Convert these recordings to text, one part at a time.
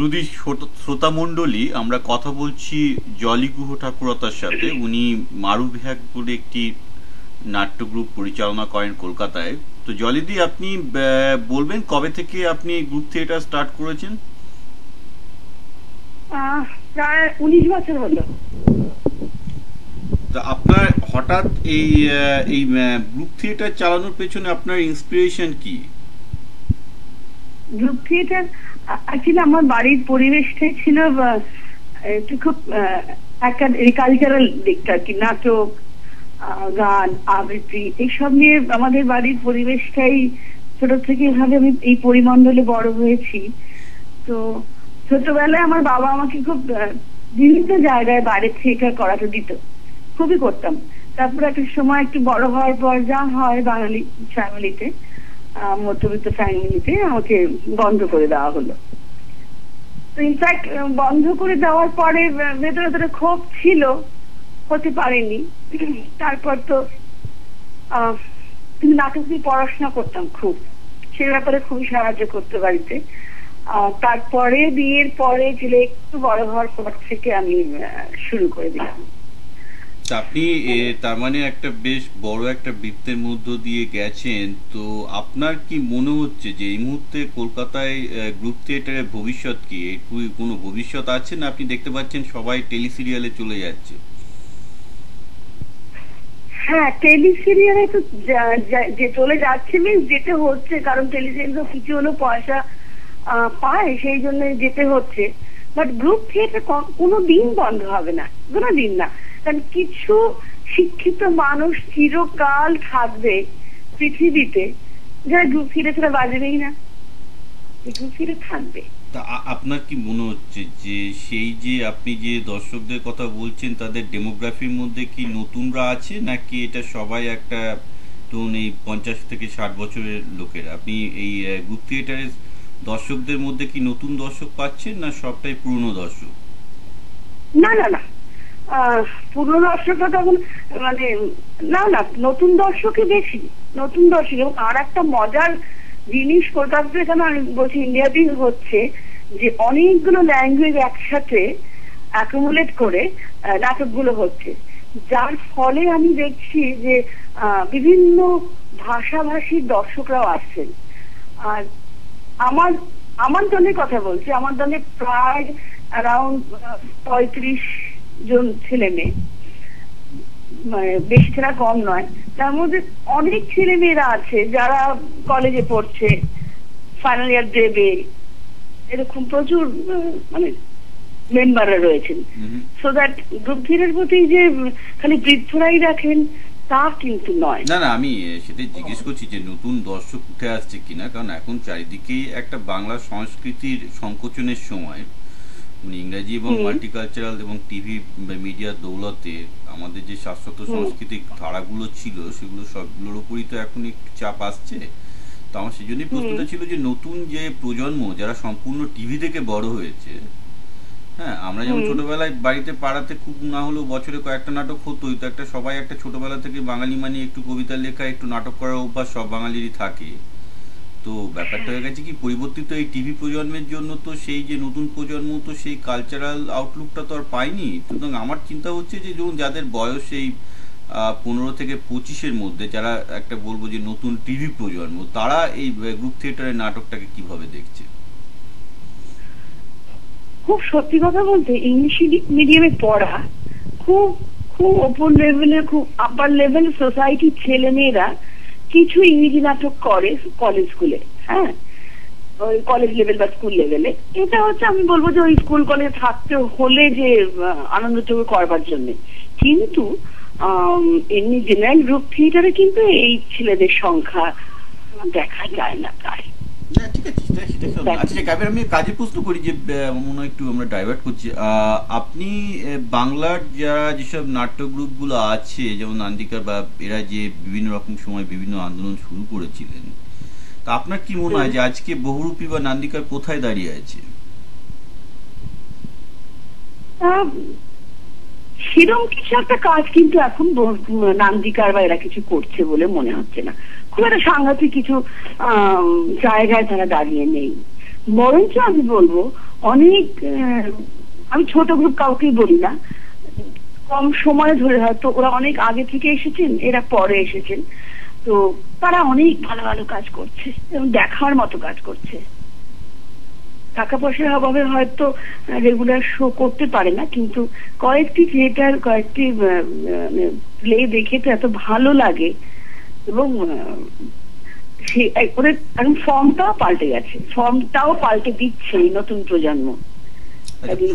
শ্রুতি শ্রোতামণ্ডলী, আমরা কথা বলছি জলি গুহ ঠাকুরতার সাথে। উনি মারুভিহাক বলে একটি নাট্য গ্রুপ পরিচালনা করেন কলকাতায়। তো জলিদি, আপনি বলবেন কবে থেকে আপনি গ্রুপ থিয়েটার স্টার্ট করেছেন? প্রায় 19 বছর হলো। তা আপনার হঠাৎ এই এই গ্রুপ থিয়েটার চালানোর পেছনে আপনার ইন্সপিরেশন কি? গ্রুপ থিয়েটার অ্যাকচুয়ালি আমার বাড়ির পরিবেশটাই ছিল একটু খুব একটা কালচারাল দিকটা আর কি, নাটক, গান, আবৃত্তি এইসব নিয়ে আমাদের বাড়ির পরিবেশটাই ছোট থেকে এভাবে আমি এই পরিমণ্ডলে বড় হয়েছি। তো ছোটবেলায় আমার বাবা আমাকে খুব বিভিন্ন জায়গায় বাইরে থিয়েটার করাতে দিত, খুবই করতাম। তারপর একটা সময় একটু বড় হওয়ার পর যা হয় বাঙালি ফ্যামিলিতে, মধ্যবিত্ত ফ্যামিলিতে, আমাকে বন্ধ করে দেওয়া হলো। তো ইনফ্যাক্ট বন্ধ করে দেওয়ার পরে ভেতরে ভেতরে ক্ষোভ ছিল, হতে পারেনি। তারপর তো কিন্তু নাটক নিয়ে পড়াশোনা করতাম খুব, সে ব্যাপারে খুবই সাহায্য করতে বাড়িতে। তারপরে বিয়ের পরে ছেলে একটু বড় হওয়ার পর থেকে আমি শুরু করে দিলাম। আপনি তার মানে একটা বেশ বড় একটা বৃত্তের মধ্য দিয়ে গেছেন। তো আপনার কি মনে হচ্ছে যে এই মুহূর্তে কলকাতায় গ্রুপ থিয়েটারের ভবিষ্যৎ কি? একটু কোনো ভবিষ্যৎ আছে, না আপনি দেখতে পাচ্ছেন সবাই টেলিসিরিয়ালে চলে যাচ্ছে? হ্যাঁ, টেলিসিরিয়ালে তো যে চলে যাচ্ছে, মিন্স যেতে হচ্ছে, কারণ টেলিসিরিয়াল কিছু হলো পয়সা পায়, সেই জন্য যেতে হচ্ছে। বাট গ্রুপ থিয়েটার কোনো দিন বন্ধ হবে না, কোনো দিন না। কারণ কিছু শিক্ষিত মানুষ চিরকাল থাকবে পৃথিবীতে যারা গ্রুপ থিয়েটার ছাড়া বাজবেই না, গ্রুপ থিয়েটার থাকবে। তা আপনার কি মনে হচ্ছে যে সেই যে আপনি যে দর্শকদের কথা বলছেন তাদের ডেমোগ্রাফির মধ্যে কি নতুনরা আছে, নাকি এটা সবাই একটা ধরুন এই 50 থেকে 60 বছরের লোকেরা? আপনি এই গ্রুপ থিয়েটারের দর্শকদের মধ্যে কি নতুন দর্শক পাচ্ছেন, না সবটাই পুরনো দর্শক? না না না, পুরনো দর্শকরা তখন মানে না না, নতুন দর্শকই বেশি, নতুন দর্শক। এবং আর একটা মজার জিনিস কলকাতাতে, কেন আমি বলছি ইন্ডিয়াতেই হচ্ছে, যে অনেকগুলো ল্যাঙ্গুয়েজ একসাথে অ্যাকুমুলেট করে নাটকগুলো হচ্ছে, যার ফলে আমি দেখছি যে বিভিন্ন ভাষাভাষীর দর্শকরাও আসছেন। আর আমার আমার দলের কথা বলছি, আমার দলে প্রায় অ্যারাউন্ড 35 জন ছেলে মেয়ে, মানে বেশি ছেলে কম নয়। তার মধ্যে অনেক ছেলে মেয়েরা আছে যারা কলেজে পড়ছে, ফাইনাল ইয়ার দেবে, এরকম প্রচুর মানে মেম্বাররা রয়েছেন। সো দ্যাট গ্রুপ থিয়েটার প্রতি যে খালি বৃদ্ধরাই দেখেন তা কিন্তু নয়। না না, আমি সেটাই জিজ্ঞেস করছি যে নতুন দর্শক উঠে আসছে কিনা, কারণ এখন চারিদিকেই একটা বাংলা সংস্কৃতির সংকোচনের সময়। ইংরেজি এবং মাল্টিকালচারাল এবং টিভি মিডিয়ার দৌলতে আমাদের যে শাশ্বত সাংস্কৃতিক ধারাগুলো ছিল সেগুলো সবগুলোর উপরই তো এখন একটু চাপ আসছে। তো আমার সেই জন্যই প্রশ্নটা ছিল যে নতুন যে প্রজন্ম যারা সম্পূর্ণ টিভি থেকে বড় হয়েছে, হ্যাঁ, আমরা যেমন ছোটবেলায় বাড়িতে পাড়াতে খুব না হলেও বছরে কয়েকটা নাটক হতোই, তো একটা সবাই একটা ছোটবেলা থেকে বাঙালি মানে একটু কবিতা লেখা, একটু নাটক করার অভ্যাস সব বাঙালিরই থাকে। তো ব্যাপারটা হয়ে গেছে কি, পরিবর্তিত এই টিভি প্রজন্মের জন্য তো সেই যে নতুন প্রজন্ম তো সেই কালচারাল আউটলুকটা তো আর পায়নি। সুতরাং আমার চিন্তা হচ্ছে যে ধরুন যাদের বয়স এই 15 থেকে 25-এর মধ্যে, যারা একটা বলবো যে নতুন টিভি প্রজন্ম, তারা এই গ্রুপ থিয়েটারের নাটকটাকে কিভাবে দেখছে? খুব সত্যি কথা বলতে, ইংলিশ মিডিয়ামে পড়া খুব খুব ওপর লেভেলের, খুব আপার লেভেল সোসাইটির ছেলে মেয়েরা কিছু ইংরেজি নাটক করে কলেজ স্কুলে, হ্যাঁ, ওই কলেজ লেভেল বা স্কুল লেভেলে। এটা হচ্ছে আমি বলবো যে ওই স্কুল কলেজে থাকতে হলে যে আনন্দটুকু করবার জন্য। কিন্তু এমনি জেনারেল গ্রুপ থিয়েটারে কিন্তু এই ছেলেদের সংখ্যা দেখা যায় না প্রায়। ঠিক আছে, আচ্ছা কাবের, আমি কাজে প্রশ্ন করি যে মনে হয় একটু আমরা ডাইভার্ট করছি। আপনি বাংলার যারা যেসব নাট্য গ্রুপগুলো আছে, যেমন নান্দিকার বা এরা যে বিভিন্ন রকম সময় বিভিন্ন আন্দোলন শুরু করেছিলেন, তা আপনার কি মনে হয় যে আজকে বহুরূপী বা নান্দিকার কোথায় দাঁড়িয়ে আছে? সেরকম কিছু একটা কাজ কিন্তু এখন নান্দিকার বা এরা কিছু করছে বলে মনে হচ্ছে না। খুব একটা সাংঘাতিক কিছু জায়গায় তারা দাঁড়িয়ে নেই। বরঞ্চ আমি বলবো অনেক আমি ছোট গ্রুপ কাউকেই বলি না, কম সময় ধরে হয়তো ওরা অনেক আগে থেকে এসেছেন, এরা পরে এসেছেন, তো তারা অনেক ভালো ভালো কাজ করছে এবং দেখার মতো কাজ করছে। টাকা পয়সার অভাবে হয়তো রেগুলার শো করতে পারে না, কিন্তু কয়েকটি থিয়েটার, কয়েকটি প্লে দেখে তো এত ভালো লাগে। এবং সে এখন ফর্মটাও পাল্টে গেছে, ফর্মটাও পাল্টে দিচ্ছে এই নতুন প্রজন্ম।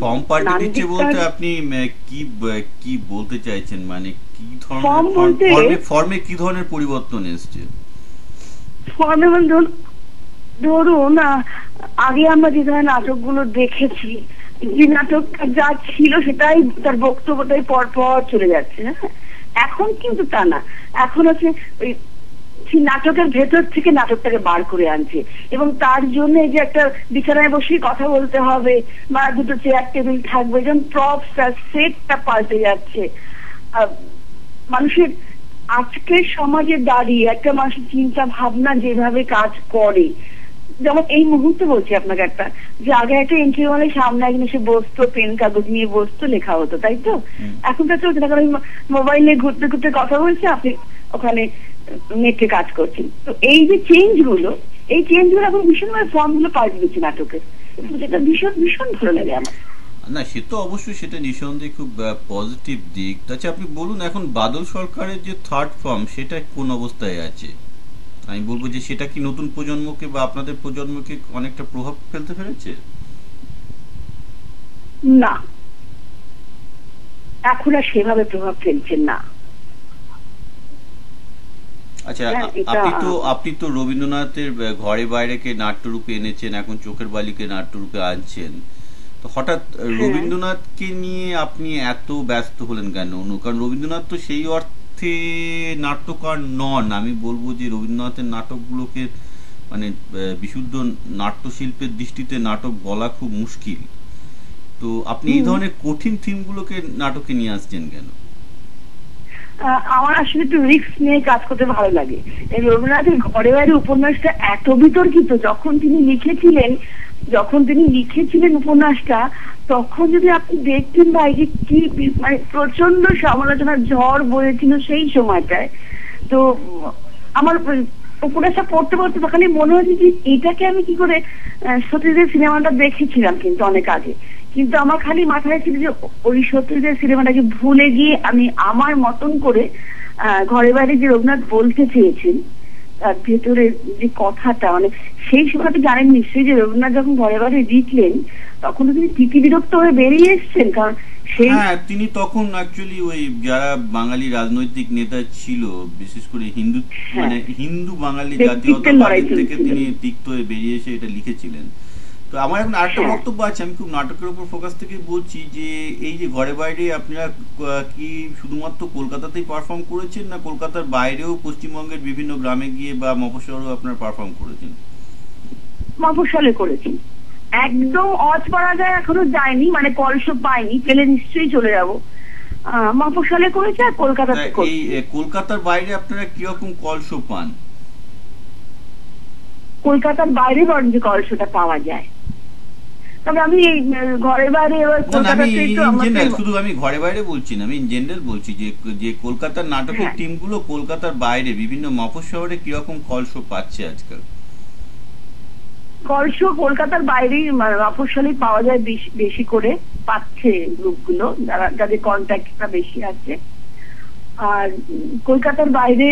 ফর্ম পাল্টে দিচ্ছে বলতে আপনি কি কি বলতে চাইছেন? মানে কি ধরনের ফর্মে কি ধরনের পরিবর্তন এসছে? ফর্মে ধরুন আগে আমরা যে ধরনের নাটকগুলো দেখেছি, যে নাটকটা যা ছিল সেটাই তার বক্তব্যটাই পর চলে যাচ্ছে। হ্যাঁ, এখন কিন্তু তা না, এখন হচ্ছে ওই নাটকের ভেতর থেকে নাটকটাকে বার করে আনছে, এবং তার জন্য এই যে একটা বিছানায় বসে কথা বলতে হবে বা দুটো চেয়ার টেবিল থাকবে, যেমন প্রপস আর সেটটা পাল্টে যাচ্ছে। মানুষের আজকের সমাজে দাঁড়িয়ে একটা মানুষের চিন্তা ভাবনা যেভাবে কাজ করে, যেমন এই মুহূর্তে বলছি আপনাকে একটা, যে আগে একটা এন্ট্রি হলে সামনে একজন এসে বসতো, পেন কাগজ নিয়ে বসতো, লেখা হতো, তাই তো? এখন তো চলছে না, কারণ মোবাইলে ঘুরতে ঘুরতে কথা বলছে, আপনি ওখানে নেটে কাজ করছেন। তো এই যে এই চেঞ্জগুলো এখন ভীষণভাবে ফর্মগুলো পাল্টে দিচ্ছে নাটকের, যেটা ভীষণ ভীষণ ভালো লাগে আমার। না, সে তো অবশ্যই, সেটা নিঃসন্দেহে খুব পজিটিভ দিক। আচ্ছা, আপনি বলুন এখন বাদল সরকারের যে থার্ড ফর্ম সেটা কোন অবস্থায় আছে? আমি বলবো যে সেটা কি নতুন প্রজন্মকে বা আপনাদের প্রজন্মকে অনেকটা প্রভাব ফেলতে পেরেছে? না, এখন আর সেভাবে প্রভাব ফেলছেন না। আচ্ছা, আপনি তো রবীন্দ্রনাথের ঘরে বাইরেকে নাট্যরূপে এনেছেন, এখন চোখের বালিকে নাট্যরূপে আনছেন, তো হঠাৎ রবীন্দ্রনাথকে নিয়ে আপনি এত ব্যস্ত হলেন কেন? কারণ রবীন্দ্রনাথ তো সেই অর্থে নাট্যকার নন। আমি বলবো যে রবীন্দ্রনাথের নাটকগুলোকে মানে বিশুদ্ধ নাট্যশিল্পের দৃষ্টিতে নাটক বলা খুব মুশকিল। তো আপনি এই ধরনের কঠিন থিমগুলোকে নাটকে নিয়ে আসছেন কেন? আমার আসলে একটু রিস্ক নিয়ে কাজ করতে ভালো লাগে। রবীন্দ্রনাথের ঘরে বাইরে উপন্যাসটা এত বিতর্কিত, যখন তিনি লিখেছিলেন উপন্যাসটা, তখন যদি আপনি দেখতেন ভাই যে কি মানে প্রচন্ড সমালোচনার ঝড় বয়েছিল সেই সময়টায়। তো আমার উপন্যাসটা পড়তে পড়তে তখন মনে হচ্ছে যে এটাকে আমি কি করে, সত্যজিতের সিনেমাটা দেখেছিলাম কিন্তু অনেক আগে, কিন্তু আমার খালি মাথায় ছিল যে ওই সত্যজিতের সিনেমাটাকে ভুলে গিয়ে আমি আমার মতন করে ঘরে বাইরে যে রবীন্দ্রনাথ বলতে চেয়েছেন তার ভেতরে যে কথাটা, মানে সেই সময়টা জানেন নিশ্চয়ই যে রবীন্দ্রনাথ যখন ঘরে বাইরে লিখলেন তখন তিনি তিতি বিরক্ত হয়ে বেরিয়ে এসছেন, কারণ তিনি তখন অ্যাকচুয়ালি ওই যারা বাঙালি রাজনৈতিক নেতা ছিল, বিশেষ করে হিন্দু বাঙালি জাতীয়তাবাদ থেকে তিনি তিক্ত হয়ে বেরিয়ে এসে এটা লিখেছিলেন। তো আমার এখন আরেকটা বক্তব্য আছে, আমি খুব নাটকের উপর ফোকাস থেকে বলছি, যে এই যে ঘরে বাইরে আপনারা কি শুধুমাত্র কলকাতাতেই পারফর্ম করেছেন, না কলকাতার বাইরেও পশ্চিমবঙ্গের বিভিন্ন গ্রামে গিয়ে বা মফস্বলেও আপনারা পারফর্ম করেছেন? মফস্বলে করেছি, একদম অজপাড়া যায় এখনো যায়নি, মানে কলস পাইনি, পেলে নিশ্চয়ই চলে যাব। মফস্বলে করেছে আর কলকাতাতে করেছি। কলকাতার বাইরে আপনারা কিরকম কলস পান? কলকাতার বাইরে বরং যে কলসটা পাওয়া যায়, তবে আমি এই ঘরে বাইরে এবার শুধু আমি ঘরে বাইরে বলছি না, আমি ইন জেনারেল বলছি যে কলকাতার নাটকের টিমগুলো কলকাতার বাইরে বিভিন্ন মফস্বল শহরে কিরকম কলস পাচ্ছে আজকাল? কলস কলকাতার বাইরেই মফস্বলেই পাওয়া যায়, বেশি করে পাচ্ছে গ্রুপগুলো, যাদের কন্ট্যাক্টটা বেশি আছে। আর কলকাতার বাইরে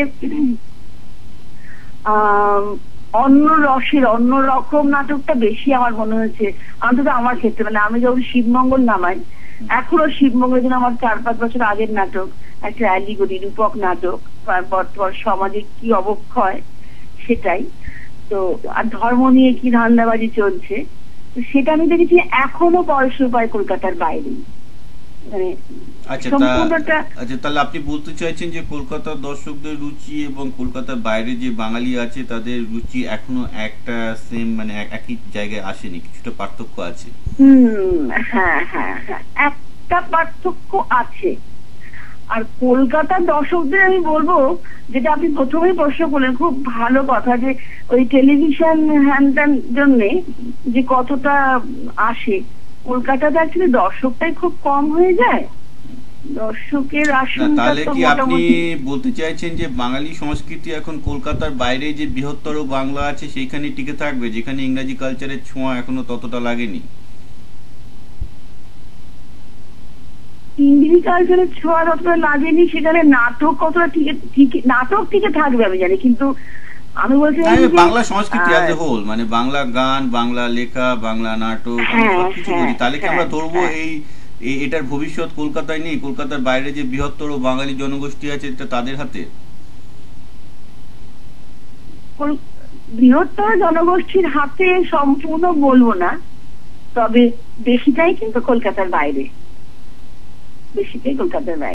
অন্য রকম নাটকটা বেশি আমার মনে হয়েছে, অন্তত আমার ক্ষেত্রে। মানে আমি যখন শিবমঙ্গল নামাই, এখনো শিবমঙ্গলের জন্য আমার 4-5 বছর আগের নাটক, একটা অ্যালিগরি রূপক নাটক, বর্তমান সমাজে কি অবক্ষয় সেটাই তো, আর ধর্ম নিয়ে কি ধান্দাবাজি চলছে, সেটা আমি দেখেছি এখনো কলস পায় কলকাতার বাইরে। আচ্ছা, তাহলে আপনি বলতে চাইছেন যে কলকাতার দর্শকদের রুচি এবং কলকাতার বাইরে যে বাঙালি আছে তাদের রুচি এখনো একটা সেম, মানে একই জায়গায় আসেনি, কিছুটা পার্থক্য আছে? হ্যাঁ, একটা পার্থক্য আছে। আর কলকাতার দর্শকদের আমি বলবো, যেটা আপনি প্রথমেই প্রশ্ন করলেন, খুব ভালো কথা, যে ওই টেলিভিশন হ্যান ত্যান জন্যে যে কতটা আসে, কলকাতাতে অ্যাকচুয়ালি দর্শকটাই খুব কম হয়ে যায়। দর্শকের না, আসনটা তাহলে তো কি আপনি মোটামুটি। বলতে চাইছেন যে বাঙালি সংস্কৃতি এখন কলকাতার বাইরে যে বৃহত্তর বাংলা আছে সেইখানে টিকে থাকবে, যেখানে ইংরাজি কালচারের ছোঁয়া এখনো ততটা লাগেনি? ইংরেজি কালচারের ছোঁয়া যতটা লাগেনি, সেখানে নাটক কতটা নাটক টিকে থাকবে আমি জানি, কিন্তু আমি বলছিলাম যে বাংলা সংস্কৃতি অ্যাজ এ আহ, হোল, মানে বাংলা গান, বাংলা লেখা, বাংলা নাটক, আমি হ্যাঁ সবকিছু হ্যাঁ বলি, তাহলে কি আমরা হ্যাঁ ধরবো হ্যাঁ, এটার ভবিষ্যৎ কলকাতায় নেই? কলকাতার বাইরে যে বৃহত্তর বাঙালি জনগোষ্ঠী আছে এটা তাদের হাতে? বৃহত্তর জনগোষ্ঠীর হাতে সম্পূর্ণ বলবো না, তবে বেশিটাই কিন্তু কলকাতার বাইরে, বেশিটাই কলকাতার বাইরে।